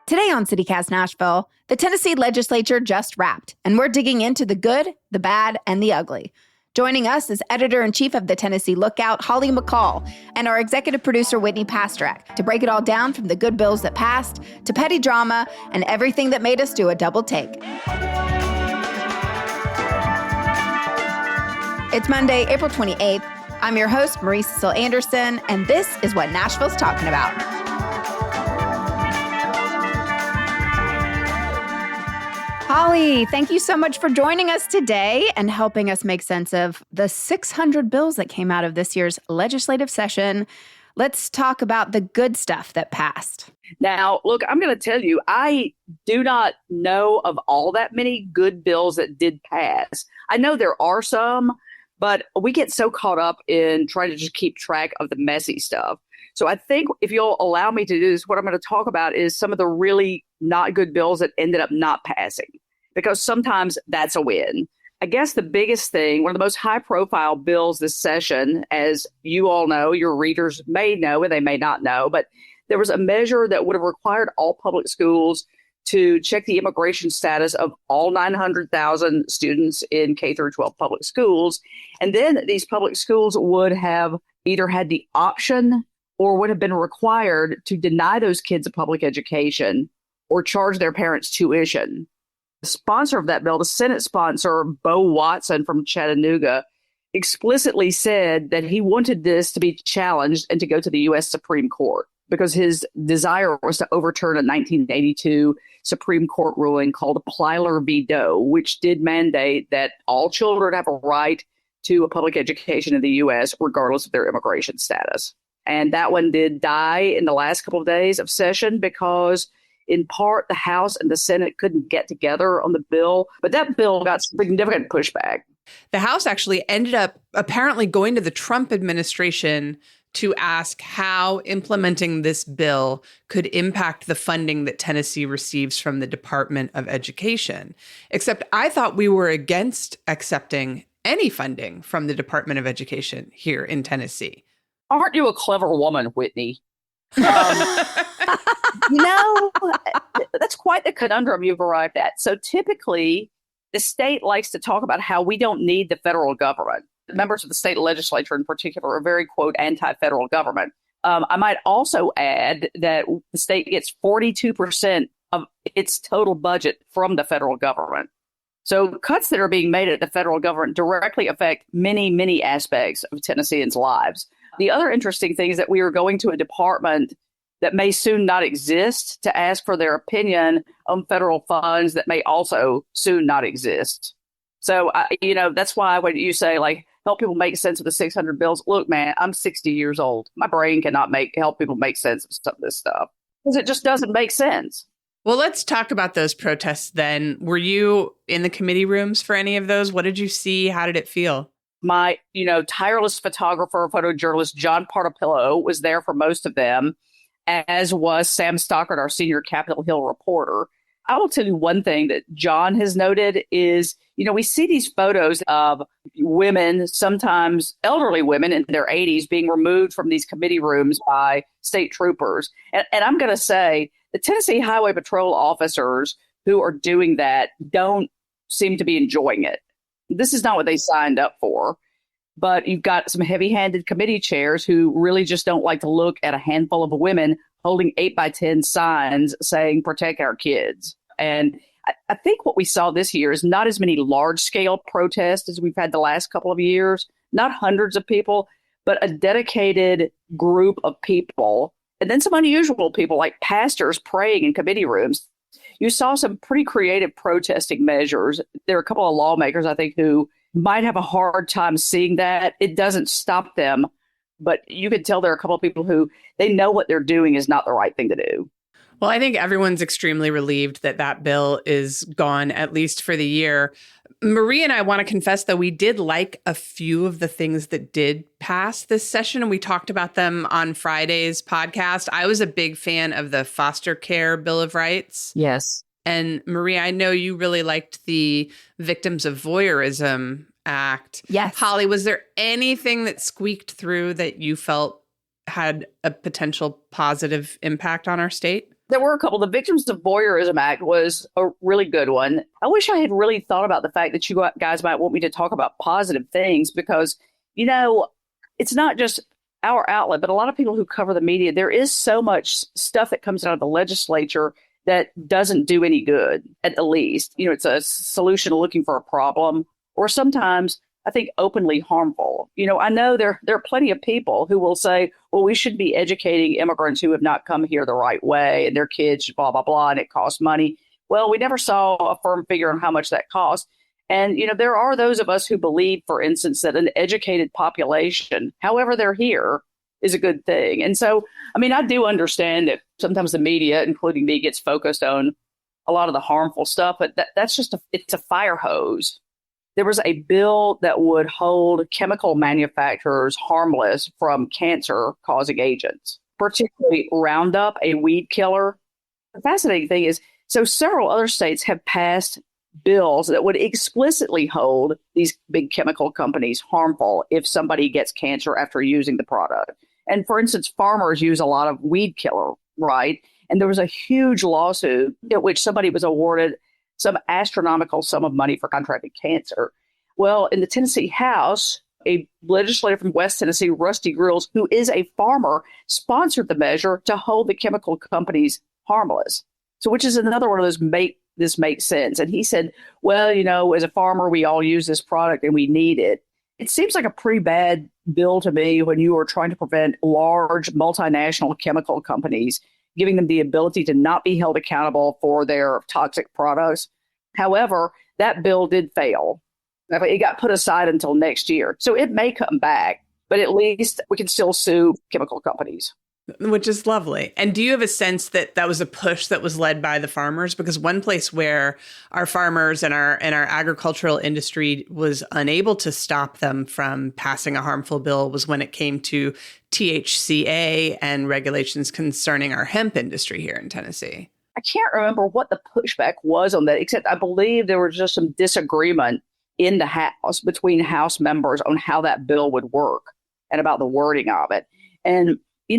Today on CityCast Nashville, the Tennessee legislature just wrapped, and we're digging into the good, the bad, and the ugly. Joining us is editor-in-chief of the Tennessee Lookout, Holly McCall, and our executive producer, Whitney Pastorek, to break it all down from the good bills that passed to petty drama and everything that made us do a double take. It's Monday, April 28th. I'm your host, Marie Cecile Anderson, and this is what Nashville's talking about. Holly, thank you so much for joining us today and helping us make sense of the 600 bills that came out of this year's legislative session. Let's talk about the good stuff that passed. Now, look, I'm going to tell you, I do not know of all that many good bills that did pass. I know there are some, but we get so caught up in trying to just keep track of the messy stuff. So I think if you'll allow me to do this, what I'm going to talk about is some of the really not good bills that ended up not passing, because sometimes that's a win. I guess the biggest thing, one of the most high profile bills this session, as you all know, your readers may know and they may not know, but there was a measure that would have required all public schools to check the immigration status of all 900,000 students in K through 12 public schools. And then these public schools would have either had the option or would have been required to deny those kids a public education or charge their parents tuition. The sponsor of that bill, the Senate sponsor, Bo Watson from Chattanooga, explicitly said that he wanted this to be challenged and to go to the U.S. Supreme Court because his desire was to overturn a 1982 Supreme Court ruling called Plyler v. Doe, which did mandate that all children have a right to a public education in the U.S. regardless of their immigration status. And that one did die in the last couple of days of session because, in part, the House and the Senate couldn't get together on the bill. But that bill got significant pushback. The House actually ended up apparently going to the Trump administration to ask how implementing this bill could impact the funding that Tennessee receives from the Department of Education. Except I thought we were against accepting any funding from the Department of Education here in Tennessee. Aren't you a clever woman, Whitney? That's quite the conundrum you've arrived at. So typically, the state likes to talk about how we don't need the federal government. Members of the state legislature in particular are very, quote, anti-federal government. I might also add that the state gets 42% of its total budget from the federal government. So cuts that are being made at the federal government directly affect many, many aspects of Tennesseans' lives. The other interesting thing is that we are going to a department that may soon not exist to ask for their opinion on federal funds that may also soon not exist. So, that's why when you say, like, help people make sense of the 600 bills, look, man, I'm 60 years old. My brain cannot help people make sense of some of this stuff because it just doesn't make sense. Well, let's talk about those protests then. Were you in the committee rooms for any of those? What did you see? How did it feel? My, tireless photographer, photojournalist John Partapillo was there for most of them, as was Sam Stockard, our senior Capitol Hill reporter. I will tell you one thing that John has noted is, we see these photos of women, sometimes elderly women in their 80s, being removed from these committee rooms by state troopers. And I'm going to say the Tennessee Highway Patrol officers who are doing that don't seem to be enjoying it. This is not what they signed up for. But you've got some heavy-handed committee chairs who really just don't like to look at a handful of women holding 8x10 signs saying, protect our kids. And I think what we saw this year is not as many large-scale protests as we've had the last couple of years, not hundreds of people, but a dedicated group of people. And then some unusual people like pastors praying in committee rooms. You saw some pretty creative protesting measures. There are a couple of lawmakers, I think, who might have a hard time seeing that. It doesn't stop them, but you could tell there are a couple of people who they know what they're doing is not the right thing to do. Well, I think everyone's extremely relieved that that bill is gone, at least for the year. Marie and I want to confess, though, we did like a few of the things that did pass this session, and we talked about them on Friday's podcast. I was a big fan of the foster care Bill of Rights. Yes. And Marie, I know you really liked the Victims of Voyeurism Act. Yes. Holly, was there anything that squeaked through that you felt had a potential positive impact on our state? There were a couple. The Victims of Voyeurism Act was a really good one. I wish I had really thought about the fact that you guys might want me to talk about positive things because, it's not just our outlet, but a lot of people who cover the media, there is so much stuff that comes out of the legislature that doesn't do any good, at the least. It's a solution looking for a problem, or sometimes I think openly harmful. I know there are plenty of people who will say, well, we should be educating immigrants who have not come here the right way and their kids, blah, blah, blah, and it costs money. Well, we never saw a firm figure on how much that costs. And, there are those of us who believe, for instance, that an educated population, however they're here, is a good thing. And so, I do understand that sometimes the media, including me, gets focused on a lot of the harmful stuff, but that's just it's a fire hose. There was a bill that would hold chemical manufacturers harmless from cancer-causing agents, particularly Roundup, a weed killer. The fascinating thing is, so several other states have passed bills that would explicitly hold these big chemical companies harmful if somebody gets cancer after using the product. And for instance, farmers use a lot of weed killer, right? And there was a huge lawsuit in which somebody was awarded some astronomical sum of money for contracting cancer. Well, in the Tennessee House, a legislator from West Tennessee, Rusty Grills, who is a farmer, sponsored the measure to hold the chemical companies harmless. So, which is another one of those this makes sense. And he said, well, as a farmer, we all use this product and we need it. It seems like a pretty bad bill to me when you are trying to prevent large multinational chemical companies, giving them the ability to not be held accountable for their toxic products. However, that bill did fail. It got put aside until next year. So it may come back, but at least we can still sue chemical companies. Which is lovely. And do you have a sense that that was a push that was led by the farmers? Because one place where our farmers and our agricultural industry was unable to stop them from passing a harmful bill was when it came to THCA and regulations concerning our hemp industry here in Tennessee. I can't remember what the pushback was on that, except I believe there was just some disagreement in the House between House members on how that bill would work and about the wording of it. And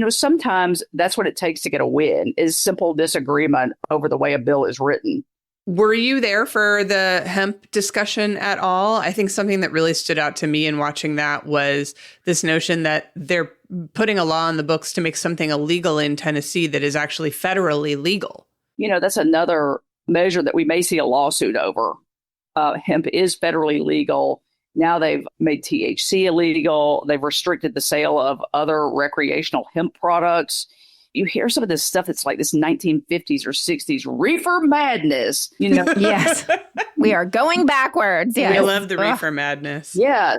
sometimes that's what it takes to get a win is simple disagreement over the way a bill is written. Were you there for the hemp discussion at all? I think something that really stood out to me in watching that was this notion that they're putting a law in the books to make something illegal in Tennessee that is actually federally legal. That's another measure that we may see a lawsuit over. Hemp is federally legal. Now they've made THC illegal. They've restricted the sale of other recreational hemp products. You hear some of this stuff that's like this 1950s or 60s reefer madness. Yes, we are going backwards. Yes. We love the reefer madness. Yeah.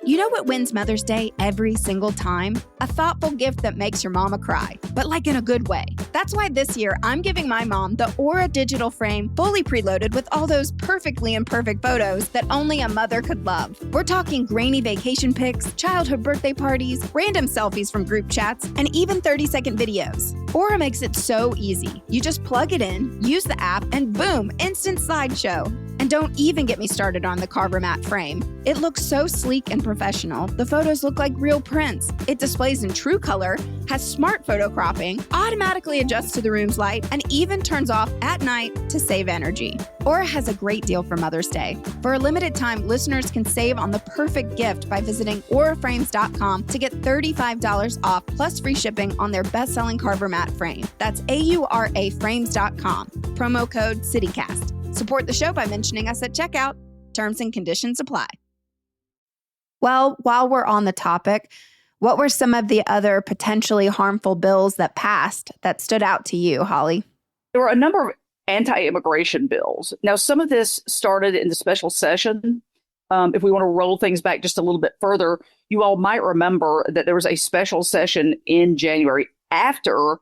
You know what wins Mother's Day every single time? A thoughtful gift that makes your mama cry, but like in a good way. That's why this year I'm giving my mom the Aura digital frame fully preloaded with all those perfectly imperfect photos that only a mother could love. We're talking grainy vacation pics, childhood birthday parties, random selfies from group chats, and even 30-second videos. Aura makes it so easy. You just plug it in, use the app, and boom, instant slideshow. And don't even get me started on the Carver Mat frame. It looks so sleek and professional. The photos look like real prints. It displays in true color, has smart photo cropping, automatically adjusts to the room's light, and even turns off at night to save energy. Aura has a great deal for Mother's Day. For a limited time, listeners can save on the perfect gift by visiting auraframes.com to get $35 off plus free shipping on their best-selling Carver Mat frame. That's auraframes.com. Promo code CityCast. Support the show by mentioning us at checkout. Terms and conditions apply. Well, while we're on the topic, what were some of the other potentially harmful bills that passed that stood out to you, Holly? There were a number of anti-immigration bills. Now, some of this started in the special session. If we want to roll things back just a little bit further, you all might remember that there was a special session in January after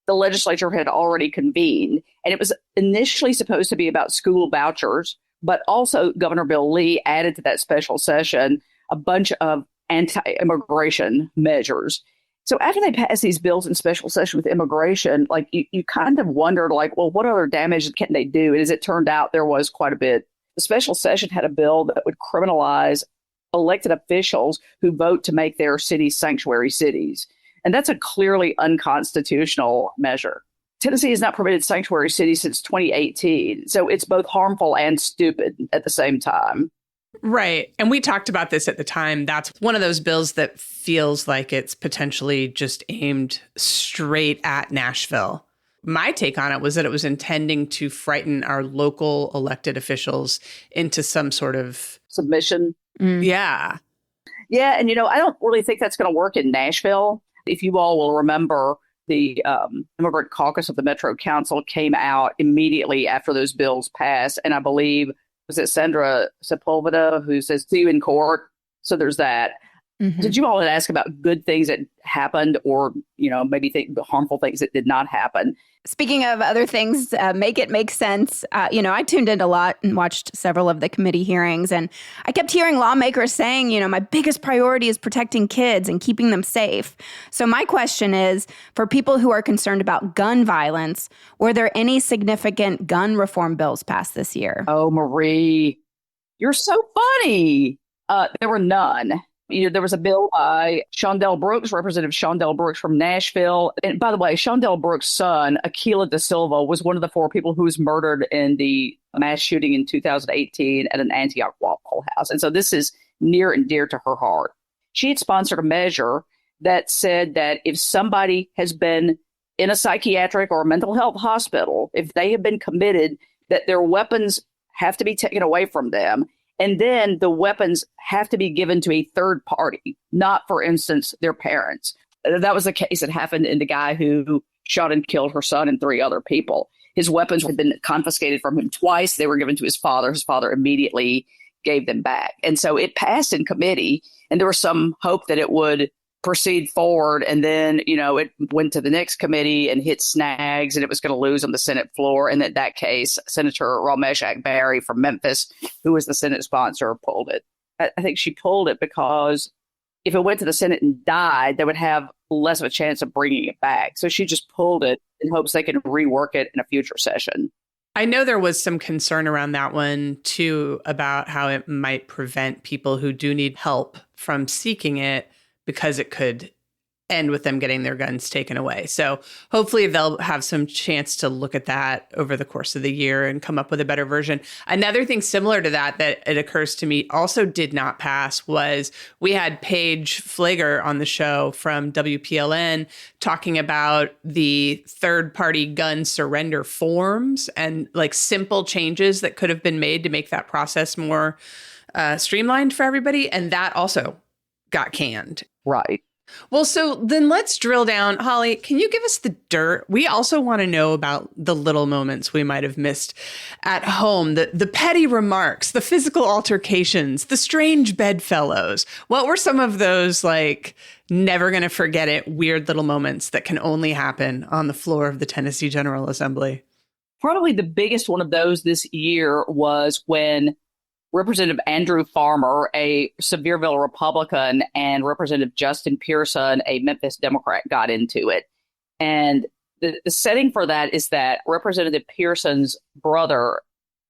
the legislature had already convened. And it was initially supposed to be about school vouchers, but also Governor Bill Lee added to that special session a bunch of anti-immigration measures. So after they passed these bills in special session with immigration, like you kind of wondered, like, well, what other damage can they do? And as it turned out, there was quite a bit. The special session had a bill that would criminalize elected officials who vote to make their cities sanctuary cities. And that's a clearly unconstitutional measure. Tennessee has not permitted sanctuary cities since 2018. So it's both harmful and stupid at the same time. Right. And we talked about this at the time. That's one of those bills that feels like it's potentially just aimed straight at Nashville. My take on it was that it was intending to frighten our local elected officials into some sort of submission. Yeah. Yeah. And, I don't really think that's going to work in Nashville. If you all will remember, the immigrant caucus of the Metro Council came out immediately after those bills passed. And I believe, was it Sandra Sepulveda who says, see you in court? So there's that. Mm-hmm. Did you all ask about good things that happened or, maybe harmful things that did not happen? Speaking of other things, make it make sense. I tuned in a lot and watched several of the committee hearings, and I kept hearing lawmakers saying, my biggest priority is protecting kids and keeping them safe. So my question is, for people who are concerned about gun violence, were there any significant gun reform bills passed this year? Oh, Marie, you're so funny. There were none. There was a bill by Shondell Brooks, Representative Shondell Brooks from Nashville. And by the way, Shondell Brooks' son, Aquila da Silva, was one of the 4 people who was murdered in the mass shooting in 2018 at an Antioch Waffle House. And so this is near and dear to her heart. She had sponsored a measure that said that if somebody has been in a psychiatric or a mental health hospital, if they have been committed, that their weapons have to be taken away from them. And then the weapons have to be given to a third party, not, for instance, their parents. That was the case that happened in the guy who shot and killed her son and 3 other people. His weapons had been confiscated from him twice. They were given to his father. His father immediately gave them back. And so it passed in committee, and there was some hope that it would proceed forward. And then, it went to the next committee and hit snags, and it was going to lose on the Senate floor. And in that case, Senator Ramesh Akbari from Memphis, who was the Senate sponsor, pulled it. I think she pulled it because if it went to the Senate and died, they would have less of a chance of bringing it back. So she just pulled it in hopes they can rework it in a future session. I know there was some concern around that one, too, about how it might prevent people who do need help from seeking it, because it could end with them getting their guns taken away. So hopefully they'll have some chance to look at that over the course of the year and come up with a better version. Another thing similar to that it occurs to me also did not pass was we had Paige Flager on the show from WPLN talking about the third-party gun surrender forms and simple changes that could have been made to make that process more streamlined for everybody. And that also got canned. Right. Well, so then let's drill down. Holly, can you give us the dirt? We also want to know about the little moments we might have missed at home, the petty remarks, the physical altercations, the strange bedfellows. What were some of those, never going to forget it, weird little moments that can only happen on the floor of the Tennessee General Assembly? Probably the biggest one of those this year was when Representative Andrew Farmer, a Sevierville Republican, and Representative Justin Pearson, a Memphis Democrat, got into it. And the setting for that is that Representative Pearson's brother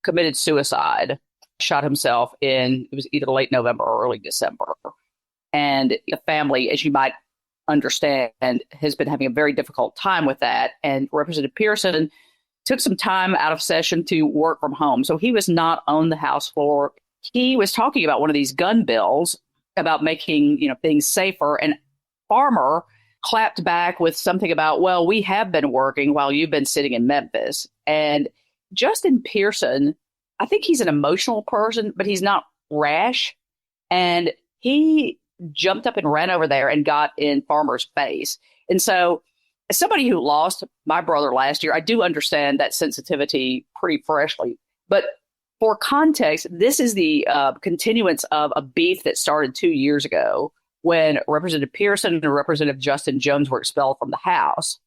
committed suicide, shot himself it was either late November or early December. And the family, as you might understand, has been having a very difficult time with that. And Representative Pearson took some time out of session to work from home. So he was not on the House floor. He was talking about one of these gun bills about making, things safer. And Farmer clapped back with something about, well, we have been working while you've been sitting in Memphis. And Justin Pearson, I think he's an emotional person, but he's not rash. And he jumped up and ran over there and got in Farmer's face. And so as somebody who lost my brother last year, I do understand that sensitivity pretty freshly. But for context, this is the continuance of a beef that started 2 years ago when Representative Pearson and Representative Justin Jones were expelled from the House.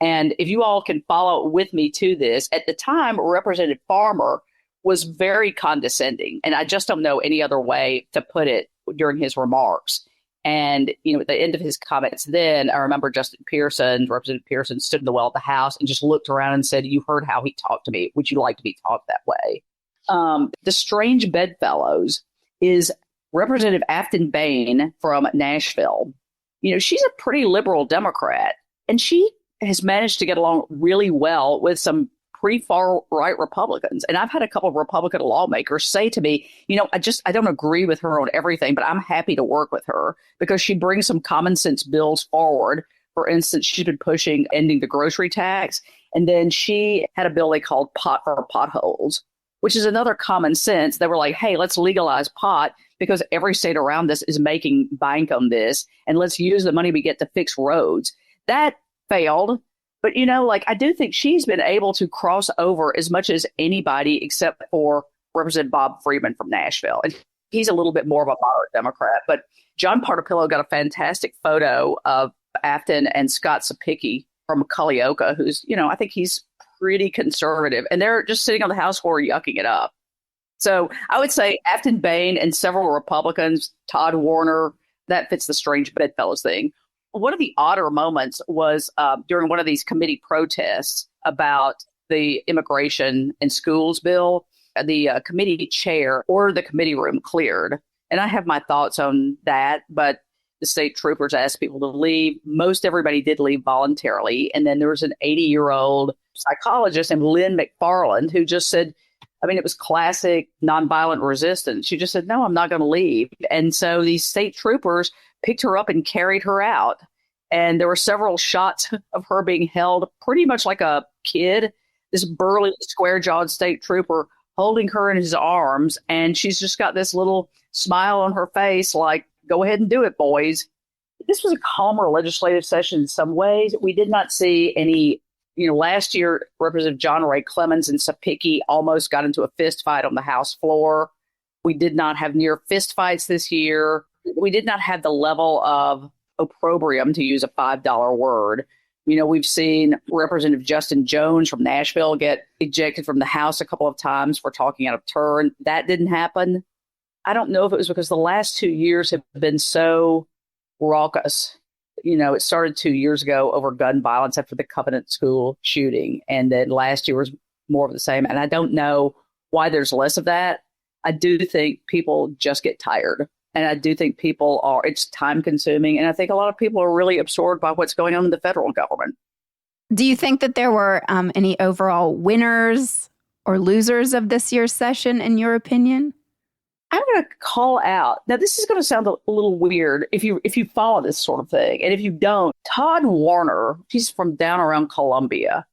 And if you all can follow with me to this, at the time, Representative Farmer was very condescending. And I just don't know any other way to put it during his remarks. And, at the end of his comments then, I remember Representative Pearson stood in the well of the House and just looked around and said, you heard how he talked to me. Would you like to be talked that way? The strange bedfellows is Representative Afton Bain from Nashville. She's a pretty liberal Democrat, and she has managed to get along really well with some pretty far right Republicans. And I've had a couple of Republican lawmakers say to me, I don't agree with her on everything, but I'm happy to work with her because she brings some common sense bills forward. For instance, she's been pushing ending the grocery tax. And then she had a bill they called Pot for Potholes, which is another common sense. They were like, hey, let's legalize pot because every state around us is making bank on this. And let's use the money we get to fix roads. That failed. But, I do think she's been able to cross over as much as anybody except for Representative Bob Friedman from Nashville. And he's a little bit more of a moderate Democrat. But John Partapillo got a fantastic photo of Afton and Scott Sapicki from Culleoka, who's, I think he's pretty conservative. And they're just sitting on the House floor yucking it up. So I would say Afton Bain and several Republicans, Todd Warner, that fits the strange bedfellows thing. One of the odder moments was during one of these committee protests about the immigration and schools bill. The committee chair ordered the committee room cleared. And I have my thoughts on that, but the state troopers asked people to leave. Most everybody did leave voluntarily. And then there was an 80-year-old psychologist named Lynn McFarland who just said, it was classic nonviolent resistance. She just said, no, I'm not going to leave. And so these state troopers picked her up and carried her out. And there were several shots of her being held pretty much like a kid, this burly, square-jawed state trooper holding her in his arms. And she's just got this little smile on her face like, go ahead and do it, boys. This was a calmer legislative session in some ways. We did not see any, last year, Representative John Ray Clemens and Sapicki almost got into a fist fight on the House floor. We did not have near fist fights this year. We did not have the level of opprobrium, to use a $5 word. We've seen Representative Justin Jones from Nashville get ejected from the House a couple of times for talking out of turn. That didn't happen. I don't know if it was because the last 2 years have been so raucous. It started 2 years ago over gun violence after the Covenant School shooting. And then last year was more of the same. And I don't know why there's less of that. I do think people just get tired. And I do think it's time consuming. And I think a lot of people are really absorbed by what's going on in the federal government. Do you think that there were any overall winners or losers of this year's session, in your opinion? I'm going to call out. Now, this is going to sound a little weird if you follow this sort of thing. And if you don't, Todd Warner, he's from down around Columbia.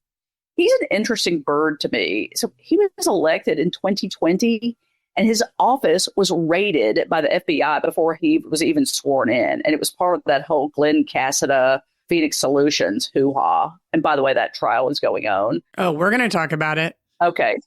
He's an interesting bird to me. So he was elected in 2020. And his office was raided by the FBI before he was even sworn in. And it was part of that whole Glenn Cassida, Phoenix Solutions hoo-ha. And by the way, that trial is going on. Oh, we're going to talk about it. Okay.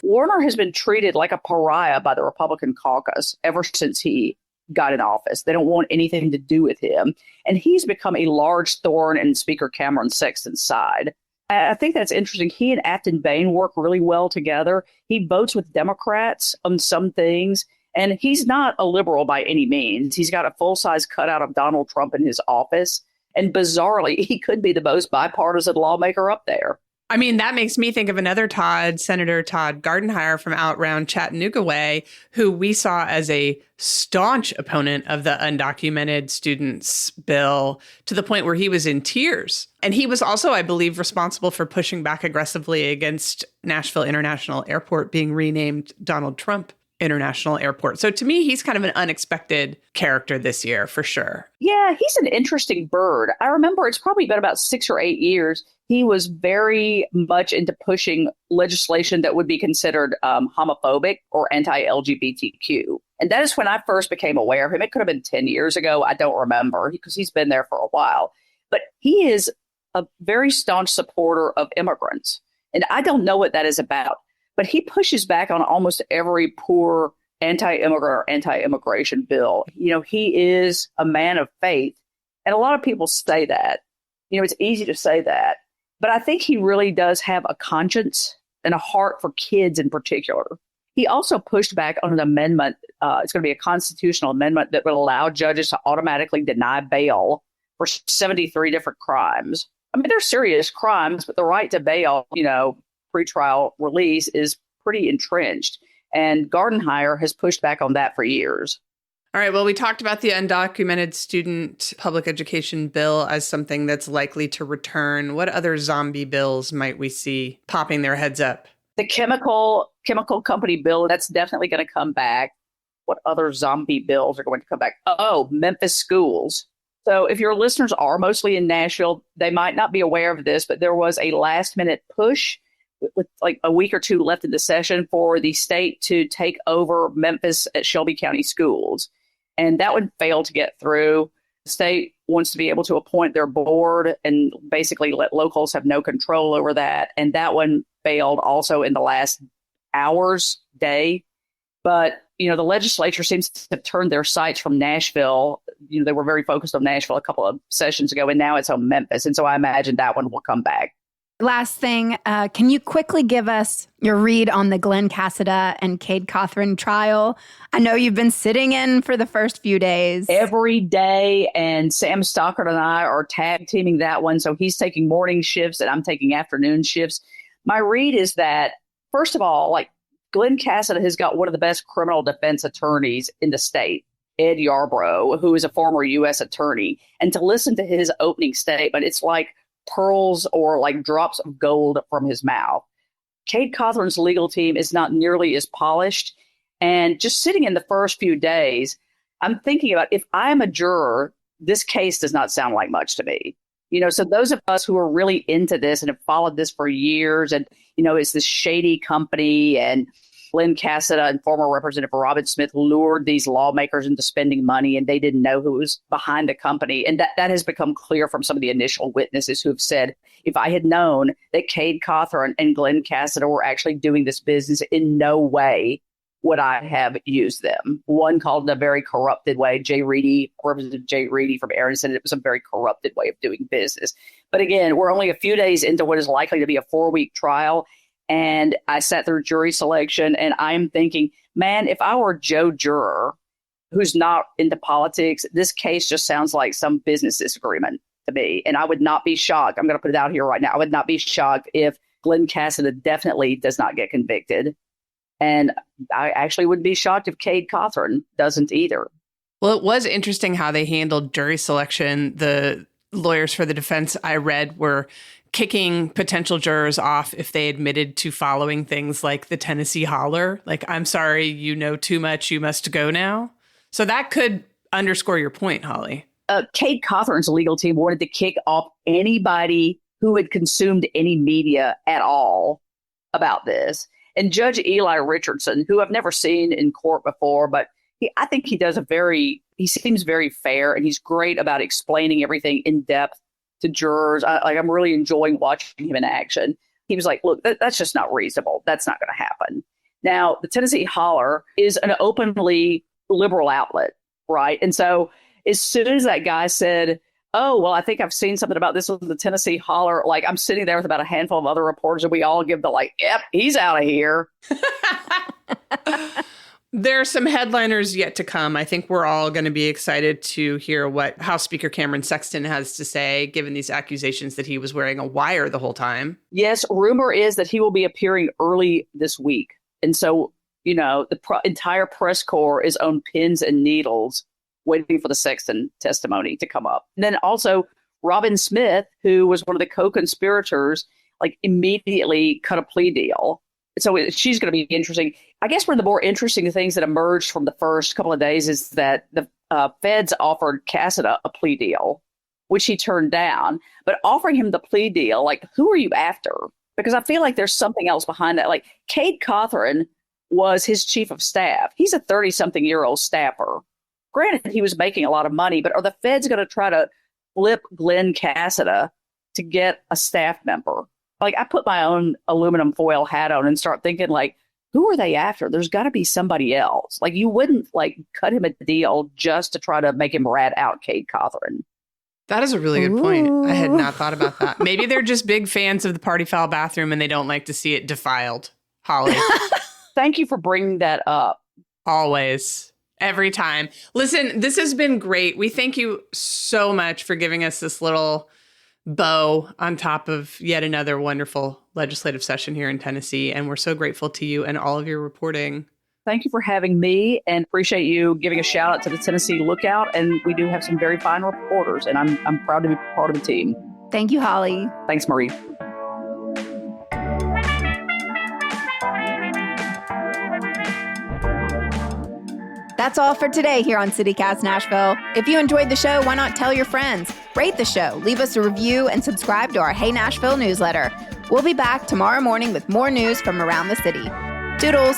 Warner has been treated like a pariah by the Republican caucus ever since he got in office. They don't want anything to do with him. And he's become a large thorn in Speaker Cameron Sexton's side. I think that's interesting. He and Afton Bain work really well together. He votes with Democrats on some things, and he's not a liberal by any means. He's got a full-size cutout of Donald Trump in his office, and bizarrely, he could be the most bipartisan lawmaker up there. That makes me think of another Todd, Senator Todd Gardenhire from out round Chattanooga way, who we saw as a staunch opponent of the undocumented students bill to the point where he was in tears. And he was also, I believe, responsible for pushing back aggressively against Nashville International Airport being renamed Donald Trump International Airport. So to me, he's kind of an unexpected character this year, for sure. Yeah, he's an interesting bird. I remember it's probably been about 6 or 8 years. He was very much into pushing legislation that would be considered homophobic or anti-LGBTQ. And that is when I first became aware of him. It could have been 10 years ago. I don't remember because he's been there for a while. But he is a very staunch supporter of immigrants. And I don't know what that is about. But he pushes back on almost every poor anti-immigrant or anti-immigration bill. He is a man of faith. And a lot of people say that. It's easy to say that. But I think he really does have a conscience and a heart for kids in particular. He also pushed back on an amendment. It's going to be a constitutional amendment that would allow judges to automatically deny bail for 73 different crimes. They're serious crimes, but the right to bail, pretrial release is pretty entrenched. And Gardenhire has pushed back on that for years. All right. Well, we talked about the undocumented student public education bill as something that's likely to return. What other zombie bills might we see popping their heads up? The chemical company bill, that's definitely going to come back. What other zombie bills are going to come back? Oh, Memphis schools. So if your listeners are mostly in Nashville, they might not be aware of this, but there was a last minute push with like a week or two left in the session for the state to take over Memphis at Shelby County schools. And that one failed to get through. The state wants to be able to appoint their board and basically let locals have no control over that. And that one failed also in the last day. But, the legislature seems to have turned their sights from Nashville. They were very focused on Nashville a couple of sessions ago, and now it's on Memphis. And so I imagine that one will come back. Last thing, can you quickly give us your read on the Glenn Cassida and Cade Cothran trial? I know you've been sitting in for the first few days. Every day, and Sam Stockard and I are tag teaming that one. So he's taking morning shifts and I'm taking afternoon shifts. My read is that, first of all, like Glenn Cassida has got one of the best criminal defense attorneys in the state, Ed Yarbrough, who is a former U.S. attorney. And to listen to his opening statement, it's like pearls or like drops of gold from his mouth. Cade Cothran's legal team is not nearly as polished. And just sitting in the first few days, I'm thinking about, if I'm a juror, this case does not sound like much to me. So those of us who are really into this and have followed this for years, and, it's this shady company, and Glenn Cassida and former Representative Robin Smith lured these lawmakers into spending money, and they didn't know who was behind the company. And that has become clear from some of the initial witnesses who have said, if I had known that Cade Cothran and Glenn Cassida were actually doing this business, in no way would I have used them. One called it a very corrupted way. Representative Jay Reedy from Aaron said it was a very corrupted way of doing business. But again, we're only a few days into what is likely to be a 4-week trial. And I sat through jury selection, and I'm thinking, man, if I were a Joe juror who's not into politics, this case just sounds like some business disagreement to me. And I would not be shocked. I'm going to put it out here right now. I would not be shocked if Glenn Cassida definitely does not get convicted. And I actually wouldn't be shocked if Cade Cothran doesn't either. Well, it was interesting how they handled jury selection. The lawyers for the defense I read were kicking potential jurors off if they admitted to following things like the Tennessee holler. Like, I'm sorry, you know too much, you must go now. So that could underscore your point, Holly. Cade Cothran's legal team wanted to kick off anybody who had consumed any media at all about this. And Judge Eli Richardson, who I've never seen in court before, but I think he seems very fair, and he's great about explaining everything in depth to jurors. I'm really enjoying watching him in action. He was like, look, that's just not reasonable. That's not going to happen. Now, the Tennessee Holler is an openly liberal outlet, right? And so as soon as that guy said, oh, well, I think I've seen something about this with the Tennessee Holler, like I'm sitting there with about a handful of other reporters, and we all give the yep, he's out of here. There are some headliners yet to come. I think we're all going to be excited to hear what House Speaker Cameron Sexton has to say, given these accusations that he was wearing a wire the whole time. Yes, rumor is that he will be appearing early this week. And so, the entire press corps is on pins and needles waiting for the Sexton testimony to come up. And then also Robin Smith, who was one of the co-conspirators, immediately cut a plea deal. So she's going to be interesting. I guess one of the more interesting things that emerged from the first couple of days is that the feds offered Cassida a plea deal, which he turned down. But offering him the plea deal, who are you after? Because I feel like there's something else behind that. Cade Cothran was his chief of staff. He's a 30-something-year-old staffer. Granted, he was making a lot of money, but are the feds going to try to flip Glenn Cassida to get a staff member? I put my own aluminum foil hat on and start thinking, who are they after? There's got to be somebody else. You wouldn't cut him a deal just to try to make him rat out Cade Cothran. That is a really good point. I had not thought about that. Maybe they're just big fans of the party foul bathroom and they don't like to see it defiled. Holly. Thank you for bringing that up. Always. Every time. Listen, this has been great. We thank you so much for giving us this little bow on top of yet another wonderful legislative session here in Tennessee. And we're so grateful to you and all of your reporting. Thank you for having me, and appreciate you giving a shout out to the Tennessee Lookout. And we do have some very fine reporters, and I'm proud to be part of the team. Thank you, Holly. Thanks, Marie. That's all for today here on CityCast Nashville. If you enjoyed the show, why not tell your friends? Rate the show, leave us a review, and subscribe to our Hey Nashville newsletter. We'll be back tomorrow morning with more news from around the city. Toodles!